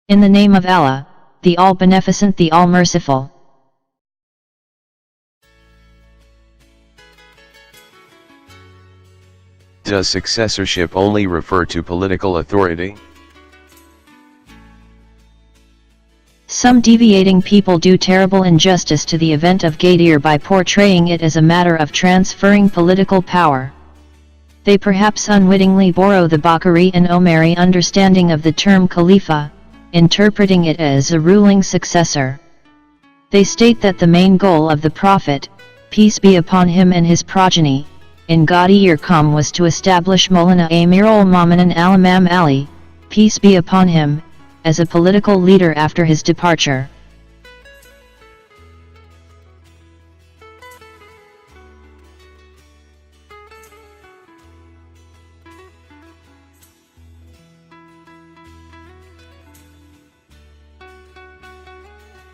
In the name of Allah, the All-Beneficent, the All-Merciful. Does successorship only refer to political authority? Some deviating people do terrible injustice to the event of Ghadir by portraying it as a matter of transferring political power. They perhaps unwittingly borrow the Bakri and Omari understanding of the term Khalifa, interpreting it as a ruling successor. They state that the main goal of the Prophet, peace be upon him and his progeny, in Ghadir Khumm was to establish Maulana Amirul Mu'minin al-Imam Ali, peace be upon him, as a political leader after his departure.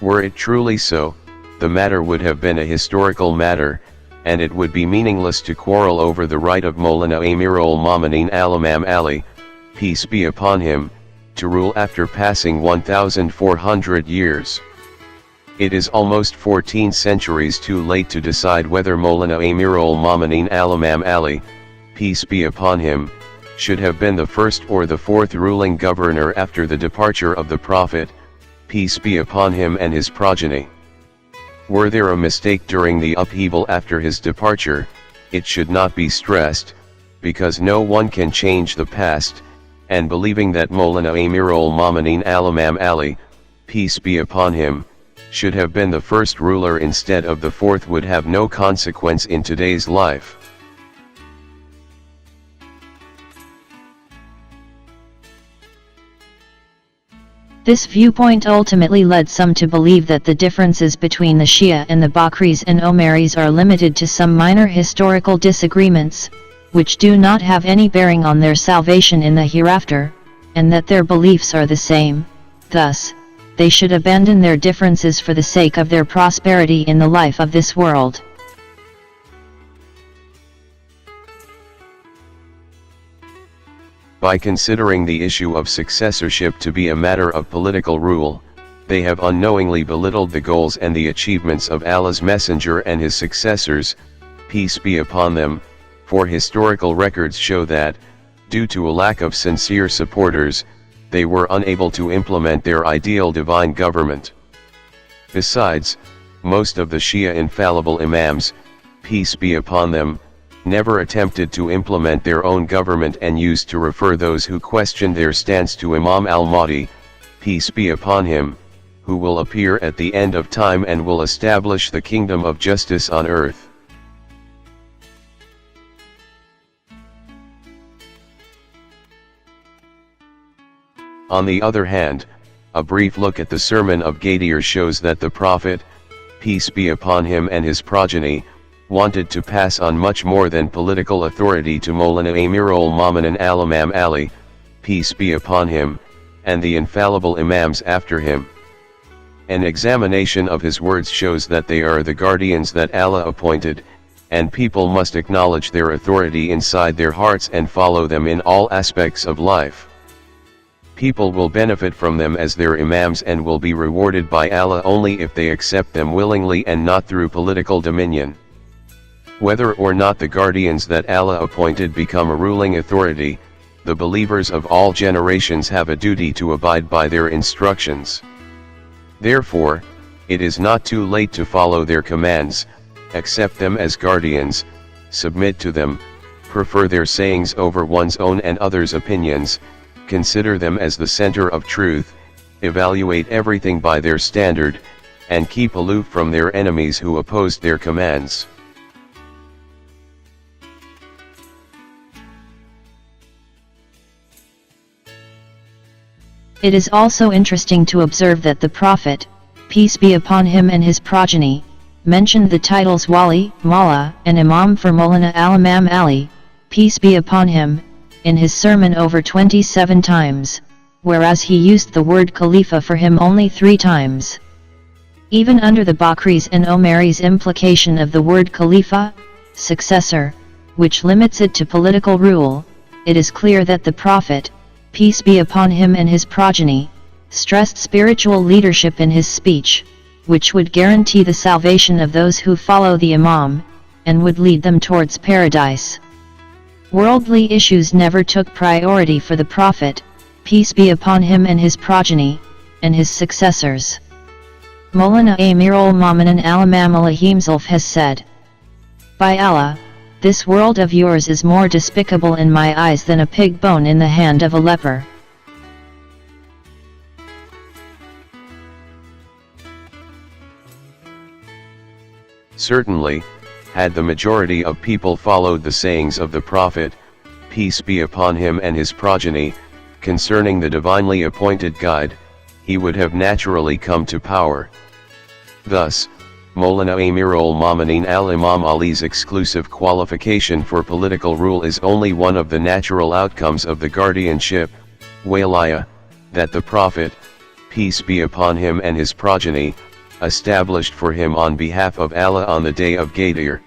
Were it truly so, the matter would have been a historical matter, and it would be meaningless to quarrel over the right of Maulana Amirul Mu'minin al-Imam Ali, peace be upon him, to rule after passing 1,400 years. It is almost 14 centuries too late to decide whether Maulana Amirul Mu'minin al-Imam Ali, peace be upon him, should have been the first or the fourth ruling governor after the departure of the Prophet, peace be upon him and his progeny. Were there a mistake during the upheaval after his departure, it should not be stressed, because no one can change the past, and believing that Maulana Amirul Mu'minin al-Imam Ali, peace be upon him, should have been the first ruler instead of the fourth would have no consequence in today's life. This viewpoint ultimately led some to believe that the differences between the Shia and the Bakrees and Omaris are limited to some minor historical disagreements, which do not have any bearing on their salvation in the hereafter, and that their beliefs are the same. Thus, they should abandon their differences for the sake of their prosperity in the life of this world. By considering the issue of successorship to be a matter of political rule, they have unknowingly belittled the goals and the achievements of Allah's Messenger and his successors, peace be upon them, for historical records show that, due to a lack of sincere supporters, they were unable to implement their ideal divine government. Besides, most of the Shia infallible imams, peace be upon them, never attempted to implement their own government and used to refer those who questioned their stance to Imam al-Mahdi, peace be upon him, who will appear at the end of time and will establish the kingdom of justice on earth. On the other hand, a brief look at the sermon of Ghadir shows that the Prophet, peace be upon him and his progeny, wanted to pass on much more than political authority to Maulana Amirul Mu'minin al-Imam Ali, peace be upon him, and the infallible imams after him. An examination of his words shows that they are the guardians that Allah appointed, and people must acknowledge their authority inside their hearts and follow them in all aspects of life. People will benefit from them as their imams and will be rewarded by Allah only if they accept them willingly and not through political dominion. Whether or not the guardians that Allah appointed become a ruling authority, the believers of all generations have a duty to abide by their instructions. Therefore, it is not too late to follow their commands, accept them as guardians, submit to them, prefer their sayings over one's own and others' opinions, consider them as the center of truth, evaluate everything by their standard, and keep aloof from their enemies who opposed their commands. It is also interesting to observe that the Prophet, peace be upon him and his progeny, mentioned the titles Wali, Mawla, and Imam for Maulana al-Imam Ali, peace be upon him, in his sermon over 27 times, whereas he used the word Khalifa for him only 3 times. Even under the Bakrees and Omaris implication of the word Khalifa, successor, which limits it to political rule, it is clear that the Prophet, peace be upon him and his progeny, stressed spiritual leadership in his speech, which would guarantee the salvation of those who follow the Imam, and would lead them towards paradise. Worldly issues never took priority for the Prophet, peace be upon him and his progeny, and his successors. Maulana Amirul Mu'minin al-Imam al-Himself has said, "By Allah, this world of yours is more despicable in my eyes than a pig bone in the hand of a leper." Certainly, had the majority of people followed the sayings of the Prophet, peace be upon him and his progeny, concerning the divinely appointed guide, he would have naturally come to power. Thus, Maulana Amirul Mu'minin al-Imam Ali's exclusive qualification for political rule is only one of the natural outcomes of the guardianship, Walaya, that the Prophet, peace be upon him and his progeny, established for him on behalf of Allah on the day of Ghadir.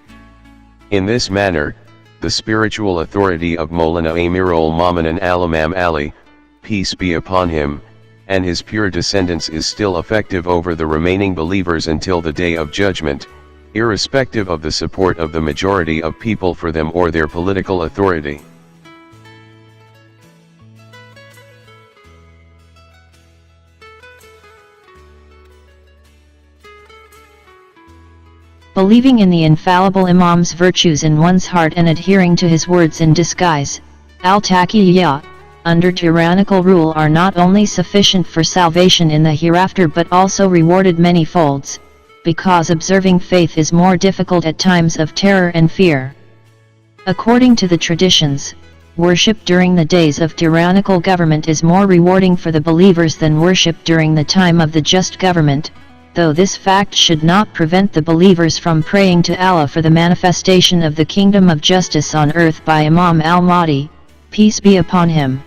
In this manner, the spiritual authority of Maulana Amirul Mu'minin al-Imam Ali, peace be upon him, and his pure descendants is still effective over the remaining believers until the day of judgment, irrespective of the support of the majority of people for them or their political authority. Believing in the infallible Imam's virtues in one's heart and adhering to his words in disguise, al-taqiyya, under tyrannical rule are not only sufficient for salvation in the hereafter but also rewarded many folds, because observing faith is more difficult at times of terror and fear. According to the traditions, worship during the days of tyrannical government is more rewarding for the believers than worship during the time of the just government, though this fact should not prevent the believers from praying to Allah for the manifestation of the kingdom of justice on earth by Imam al-Mahdi, peace be upon him.